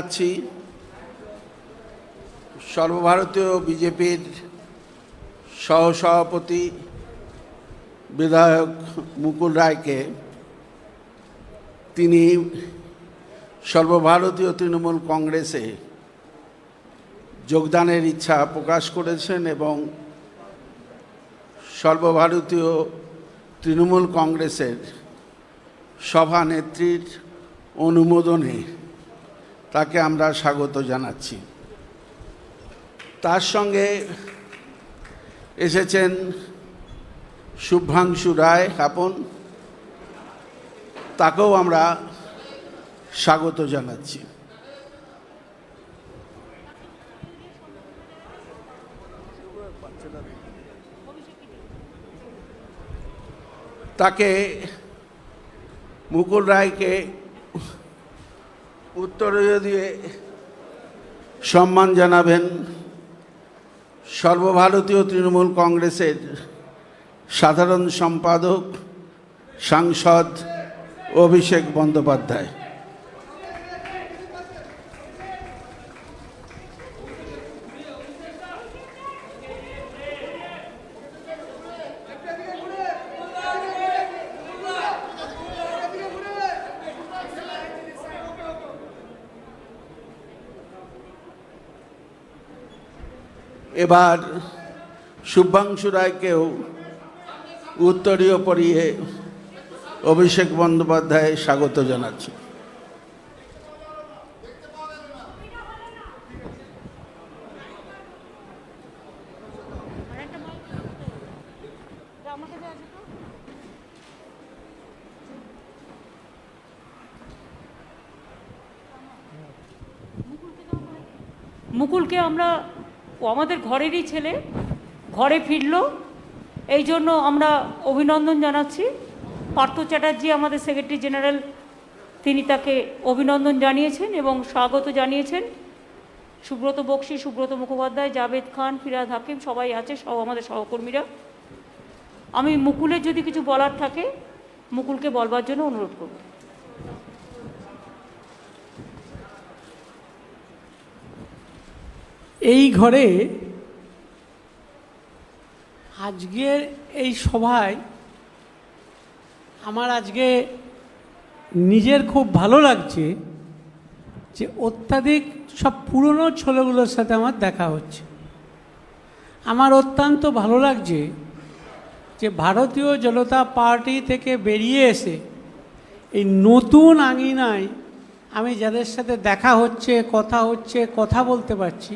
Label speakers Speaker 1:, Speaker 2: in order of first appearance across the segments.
Speaker 1: জানাচ্ছি সর্বভারতীয় বিজেপির সহসভাপতি বিধায়ক মুকুল রায়কে তিনি সর্বভারতীয় তৃণমূল কংগ্রেসে যোগদানের ইচ্ছা প্রকাশ করেছেন এবং সর্বভারতীয় তৃণমূল কংগ্রেসের সভানেত্রীর অনুমোদনে তাকে আমরা স্বাগত জানাচ্ছি। তার সঙ্গে এসেছেন শুভ্রাংশু রায় আপন, তাকেও আমরা স্বাগত জানাচ্ছি। তাকে মুকুল রায়কে উত্তরীয় দিয়ে সম্মান জানাবেন সর্বভারতীয় তৃণমূল কংগ্রেসের সাধারণ সম্পাদক সাংসদ অভিষেক বন্দ্যোপাধ্যায়। এবার শুভ্রাংশু রায়কেও উত্তরীয় পরিয়ে অভিষেক বন্দ্যোপাধ্যায় স্বাগত জানাচ্ছি।
Speaker 2: মুকুলকে আমরা আমাদের ঘরেরই ছেলে, ঘরে ফিরল, এই জন্য আমরা অভিনন্দন জানাচ্ছি। পার্থ চ্যাটার্জি আমাদের সেক্রেটারি জেনারেল, তিনি তাকে অভিনন্দন জানিয়েছেন এবং স্বাগত জানিয়েছেন। সুব্রত বক্সী, সুব্রত মুখোপাধ্যায়, জাভেদ খান, ফিরাদ হাকিম সবাই আছে, সব আমাদের সহকর্মীরা। আমি মুকুলের যদি কিছু বলার থাকে মুকুলকে বলবার জন্য অনুরোধ করব।
Speaker 3: এই ঘরে আজকের এই সভায় আমার আজকে নিজের খুব ভালো লাগছে যে অত্যাধিক সব পুরনো ছেলেগুলোর সাথে আমার দেখা হচ্ছে। আমার অত্যন্ত ভালো লাগছে যে ভারতীয় জনতা পার্টি থেকে বেরিয়ে এসে এই নতুন আঙিনায় আমি যাদের সাথে দেখা হচ্ছে, কথা বলতে পারছি,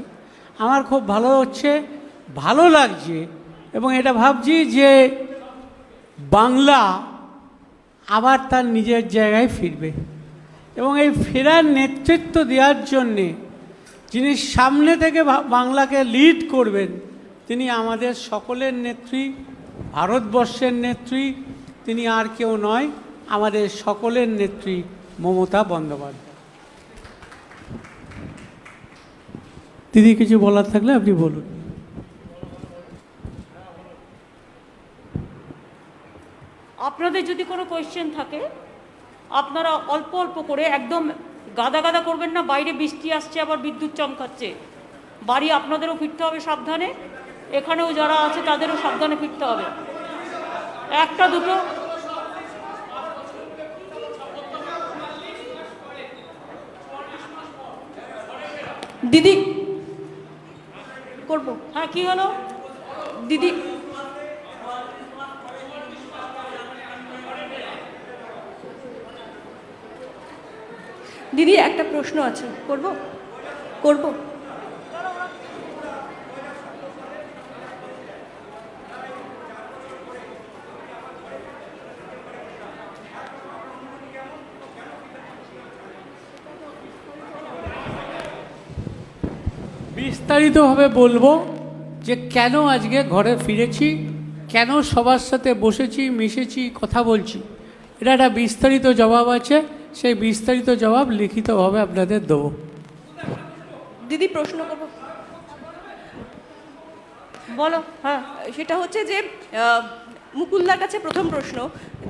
Speaker 3: আমার খুব ভালো লাগছে এবং এটা ভাবছি যে বাংলা আবার তার নিজের জায়গায় ফিরবে এবং এই ফেরার নেতৃত্ব দেওয়ার জন্যে যিনি সামনে থেকে বাংলাকে লিড করবেন তিনি আমাদের সকলের নেত্রী, ভারতবর্ষের নেত্রী, তিনি আর কেউ নয়, আমাদের সকলের নেত্রী মমতা বন্দ্যোপাধ্যায়। দিদি কিছু বলার থাকলে আপনি বলুন।
Speaker 2: আপনাদের যদি কোনো কোয়েশ্চেন থাকে আপনারা অল্প অল্প করে, একদম গাদা গাদা করবেন না। বাইরে বৃষ্টি আসছে, আবার বিদ্যুৎ চমকাচ্ছে, বাড়ি আপনাদেরও ফিরতে হবে সাবধানে, এখানেও যারা আছে তাদেরও সাবধানে ফিরতে হবে। একটা দুটো দিদি করবো। হ্যাঁ, কি হলো দিদি?
Speaker 4: দিদি একটা প্রশ্ন আছে, করব?
Speaker 3: বিস্তারিতভাবে বলবো যে কেন আজকে ঘরে ফিরেছি, কেন সবার সাথে বসেছি, মিশেছি, কথা বলছি। এটা একটা বিস্তারিত জবাব আছে, সেই বিস্তারিত জবাব লিখিতভাবে আপনাদের দেবো।
Speaker 4: দিদি প্রশ্ন করব,
Speaker 2: বলো। হ্যাঁ,
Speaker 4: সেটা হচ্ছে যে মুকুলদার কাছে প্রথম প্রশ্ন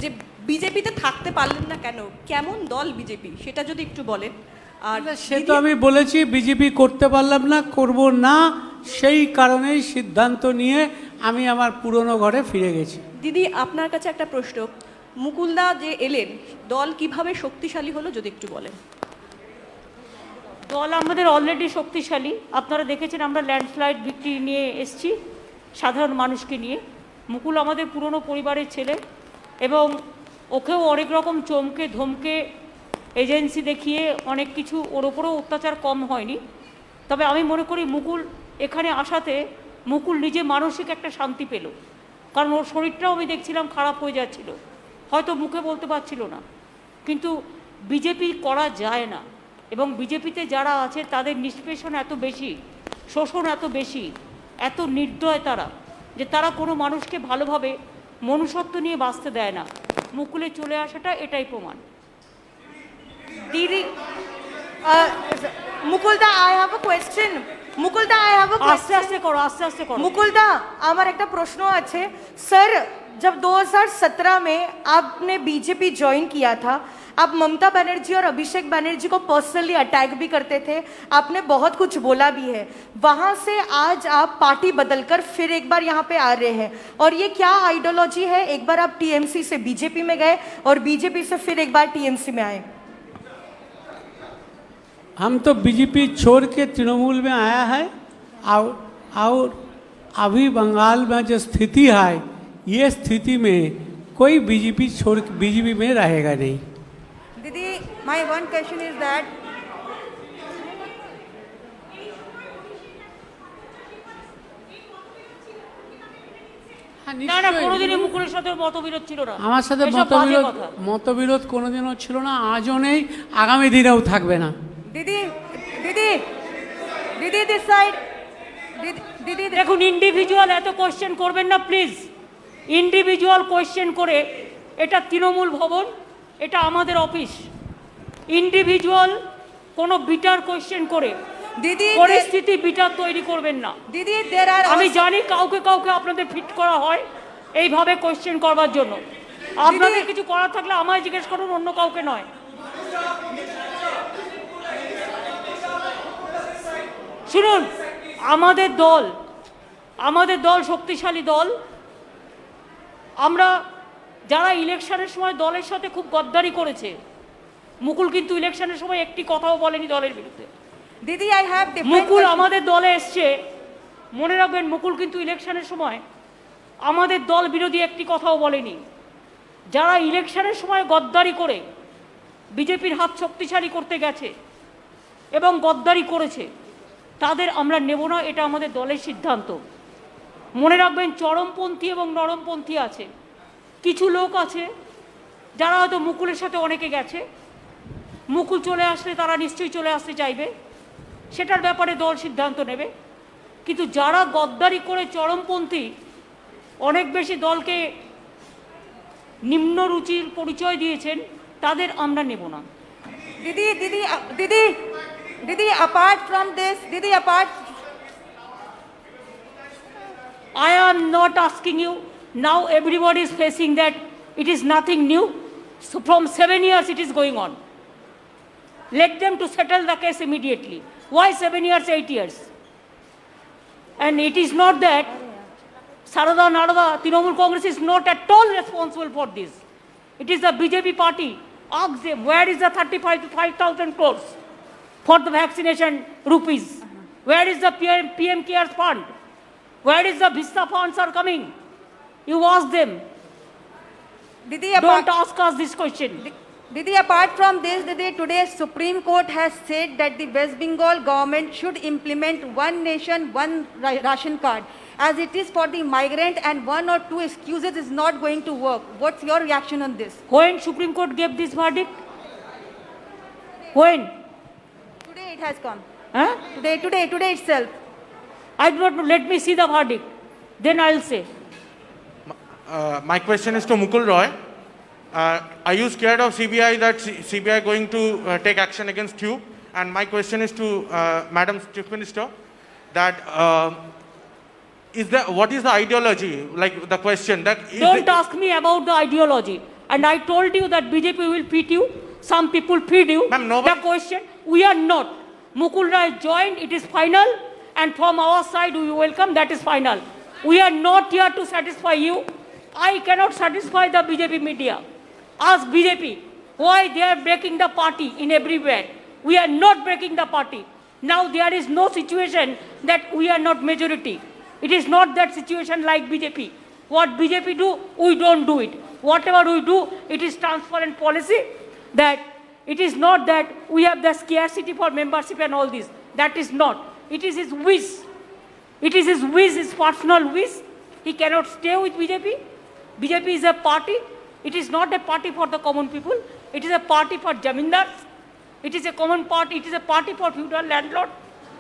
Speaker 4: যে বিজেপিতে থাকতে পারলেন না কেন, কেমন দল বিজেপি, সেটা যদি একটু বলেন। আর
Speaker 3: সে তো আমি বলেছি বিজেপি করতে পারলাম না, করব না, সেই কারণেই সিদ্ধান্ত নিয়ে আমি আমার পুরনো ঘরে ফিরে গেছি।
Speaker 4: দিদি আপনার কাছে একটা প্রশ্ন, মুকুলদা যে এলেন, দল কিভাবে শক্তিশালী হলো যদি একটু বলেন।
Speaker 2: দল আমাদের অলরেডি শক্তিশালী। আপনারা দেখেছেন আমরা ল্যান্ডস্লাইড ভিক্টরি নিয়ে এসেছি সাধারণ মানুষকে নিয়ে। মুকুল আমাদের পুরনো পরিবারের ছেলে এবং ওকেও অনেক রকম চমকে ধমকে এজেন্সি দেখিয়ে অনেক কিছু ওর ওপরেও অত্যাচার কম হয়নি। তবে আমি মনে করি মুকুল এখানে আসাতে মুকুল নিজে মানসিক একটা শান্তি পেল, কারণ ওর শরীরটাও আমি দেখছিলাম খারাপ হয়ে যাচ্ছিল, হয়তো মুখে বলতে পারছিল না। কিন্তু বিজেপি করা যায় না, এবং বিজেপিতে যারা আছে তাদের নিষ্পেষণ এত বেশি, শোষণ এত বেশি, এত নির্দয় তারা, যে তারা কোনো মানুষকে ভালোভাবে মনুষ্যত্ব নিয়ে বাঁচতে দেয় না। মুকুলে চলে আসাটা এটাই প্রমাণ।
Speaker 5: Didi, Mukulda, I have a question. Mukulda, I have a
Speaker 2: আস্তে
Speaker 5: question.
Speaker 2: আস্তে করো, আস্তে আস্তে করো।
Speaker 5: मुकुलदा আমার একটা प्रश्न আছে सर, जब 2017 में आपने बीजेपी ज्वाइन किया था, आप ममता बनर्जी और अभिषेक बनर्जी को पर्सनली अटैक भी करते थे, आपने बहुत कुछ बोला भी है। वहां से आज आप पार्टी बदलकर फिर एक बार यहाँ पे आ रहे हैं, और ये क्या आइडियोलॉजी है? एक बार आप टीएमसी से बीजेपी में गए और बीजेपी से फिर एक बार टीएमसी में आए।
Speaker 3: हम तो बीजेपी छोड़ के तृणमूल में आया है, और अभी बंगाल में जो स्थिति है, ये स्थिति में कोई बीजेपी छोड़ बीजेपी में रहेगा नहीं।
Speaker 5: Didi, my one question is that
Speaker 2: না না, কোনোদিনই মুকুলের সাথে মতবিরোধ ছিল না।
Speaker 3: আমার সাথে
Speaker 2: এসব বাজে
Speaker 3: মতবিরোধ
Speaker 2: কথা।
Speaker 3: মতবিরোধ কোনোদিনও ছিল না, আজও নেই, আগামী দিনেও থাকবে না।
Speaker 5: Didi, Didi, Didi this side. Didi,
Speaker 2: দেখুন, ইন্ডিভিজুয়াল এত কোয়েশ্চেন করবেন না প্লিজ। ইন্ডিভিজুয়াল কোয়েশ্চেন করে, এটা তৃণমূল ভবন, এটা আমাদের অফিস। ইন্ডিভিজুয়াল কোনো বিটার কোয়েশ্চেন করে
Speaker 5: Didi,
Speaker 2: পরিস্থিতি বিটার তৈরি করবেন না।
Speaker 5: Didi, there are
Speaker 2: আমি
Speaker 5: also,
Speaker 2: জানি কাউকে কাউকে আপনাদের ফিট করা হয় এইভাবে কোয়েশ্চেন করবার জন্য। আপনাদের কিছু করার থাকলে আমায় জিজ্ঞেস করুন, অন্য কাউকে নয়। শুনুন, আমাদের দল শক্তিশালী দল। আমরা যারা ইলেকশনের সময় দলের সাথে খুব গদ্দারি করেছে, মুকুল কিন্তু ইলেকশনের সময় একটি কথাও বলেনি দলের বিরুদ্ধে।
Speaker 5: Didi, I have different
Speaker 2: Mukul
Speaker 5: questions.
Speaker 2: আমাদের দলে এসছে, মনে রাখবেন, মুকুল কিন্তু ইলেকশনের সময় আমাদের দল বিরোধী একটি কথাও বলেনি। যারা ইলেকশনের সময় গদ্দারি করে বিজেপির হাত শক্তিশালী করতে গেছে এবং গদ্দারি করেছে, তাদের আমরা নেব না, এটা আমাদের দলের সিদ্ধান্ত। মনে রাখবেন, চরমপন্থী এবং নরমপন্থী আছে। কিছু লোক আছে যারা হয়তো মুকুলের সাথে অনেকে গেছে, মুকুল চলে আসলে তারা নিশ্চয়ই চলে আসতে চাইবে, সেটার ব্যাপারে দল সিদ্ধান্ত নেবে। কিন্তু যারা গদ্দারি করে চরমপন্থী, অনেক বেশি দলকে নিম্ন রুচির পরিচয় দিয়েছেন, তাদের আমরা নেব না।
Speaker 5: Didi, apart from this, Didi, apart.
Speaker 2: I am not asking you, now everybody is facing that it is nothing new. So from 7 years it is going on. Let them to settle the case immediately. Why 7 years, 8 years? And it is not that Sarada Narada, Trinamool Congress is not at all responsible for this. It is the BJP party. Ask them, where is the 35,000 crores for the vaccination rupees? Where is the PM Cares Fund? Where is the Vista funds are coming? You ask them.
Speaker 5: Didi,
Speaker 2: Don't ask us this question.
Speaker 5: Didi, apart from this, Didi, today Supreme Court has said that the West Bengal government should implement one nation, one ration card, as it is for the migrant, and one or two excuses is not going to work. What's your reaction on this?
Speaker 2: When Supreme Court gave this verdict? When?
Speaker 5: Today it has come.
Speaker 2: Huh?
Speaker 5: Today itself.
Speaker 2: I do not know. Let me see the verdict. Then I'll say.
Speaker 6: My question is to Mukul Roy. Are you scared of CBI, that CBI going to take action against you? And my question is to Madam Chief Minister, that what is the ideology? Like the question that
Speaker 2: Don't ask me about the ideology. And I told you that BJP will feed you. Some people feed you.
Speaker 6: Ma'am, nobody-
Speaker 2: The question, We are not. Mukul Roy joined, it is final, and from our side we welcome, that is final. We are not here to satisfy you. I cannot satisfy the BJP media. Ask BJP why they are breaking the party in everywhere. We are not breaking the party. Now there is no situation that we are not majority. It is not that situation like BJP. What BJP do, we don't do it. Whatever we do, it is transparent policy. That it is not that we have the scarcity for membership and all this. That is not. It is his wish. It is his wish, his personal wish. He cannot stay with BJP. BJP is a party. It is not a party for the common people. It is a party for jamindars. It is a common party. It is a party for feudal landlord.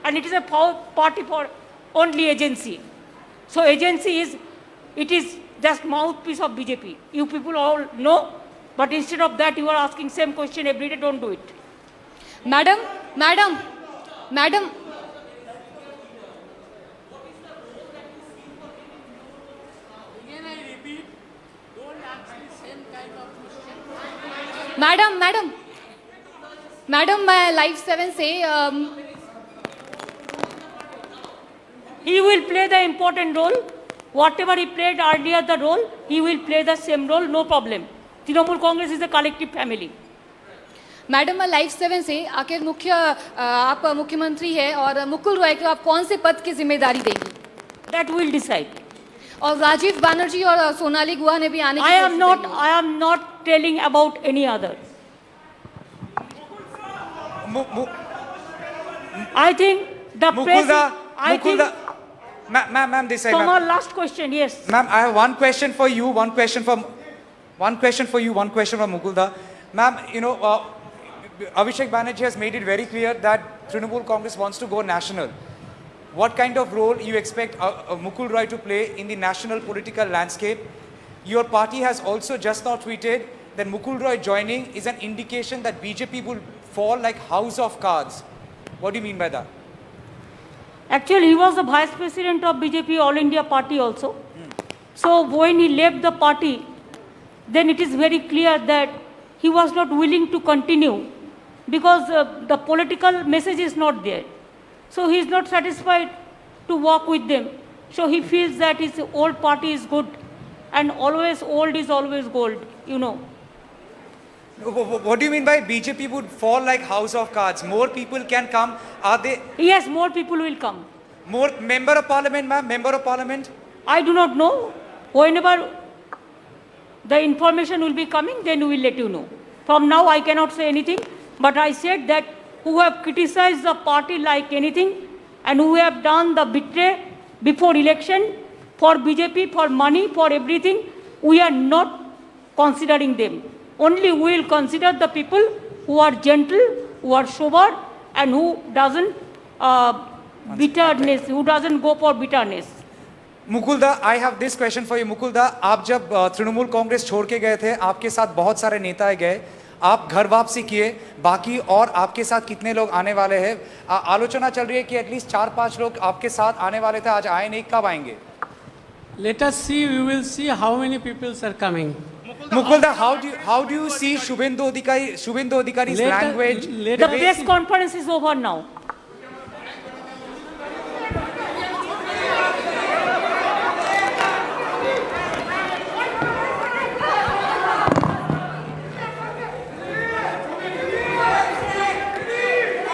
Speaker 2: And it is a party for only agency. So agency is, it is just mouthpiece of BJP. You people all know. But instead of that, you are asking same question every day. Don't do it.
Speaker 7: Madam, मैं Live 7 से
Speaker 2: He will play the important role. Whatever he played earlier the role, he will play the same role, no problem. Trinamool Congress is a collective family.
Speaker 7: Madam मैं Live 7 से आखिर आप मुख्यमंत्री है और मुकुल रॉय को आप कौन से पद की जिम्मेदारी देंगी?
Speaker 2: That will decide.
Speaker 7: और राजीव बनर्जी और सोनाली गुहा ने भी आने की
Speaker 2: I am not telling about any other. I think the president.
Speaker 8: Ma'am, this side.
Speaker 2: Tomorrow last question, yes.
Speaker 8: Ma'am, I have one question for you, one question for Mukulda. Ma'am, you know, Abhishek Banerjee has made it very clear that Trinamool Congress wants to go national. What kind of role you expect Mukul Roy to play in the national political landscape? Your party has also just now tweeted that Mukul Roy joining is an indication that BJP will fall like house of cards. What do you mean by that?
Speaker 2: Actually, he was the vice president of BJP All India Party also. So when he left the party, then it is very clear that he was not willing to continue because the political message is not there. So he is not satisfied to work with them. So he feels that his old party is good and always old is always gold, you know.
Speaker 8: What do you mean by BJP would fall like house of cards? More people can come. Are they?
Speaker 2: Yes, more people will come.
Speaker 8: More member of parliament, ma'am? Member of parliament?
Speaker 2: I do not know. Whenever the information will be coming, then we will let you know. From now, I cannot say anything. But I said that who have criticized the party like anything and who have done the betray before election for BJP, for money, for everything, we are not considering them. Only we will consider the people who are gentle, who are sober, and who doesn't bitterness, who doesn't go for bitterness.
Speaker 8: मुकुलदा, I have this question for you. मुकुलदा, आप जब तृणमूल कांग्रेस छोड़ के गए थे, आपके साथ बहुत सारे नेता गए, आप घर वापसी किए, बाकी और आपके साथ कितने लोग आने वाले हैं? आलोचना चल रही है कि एटलीस्ट 4-5 लोग आपके साथ आने वाले थे, आज आए नहीं, कब आएंगे?
Speaker 3: Let us see, we will see how many people are coming.
Speaker 8: Mukulda, how do you see Shubhendu Adhikari's language?
Speaker 2: The press conference is over now.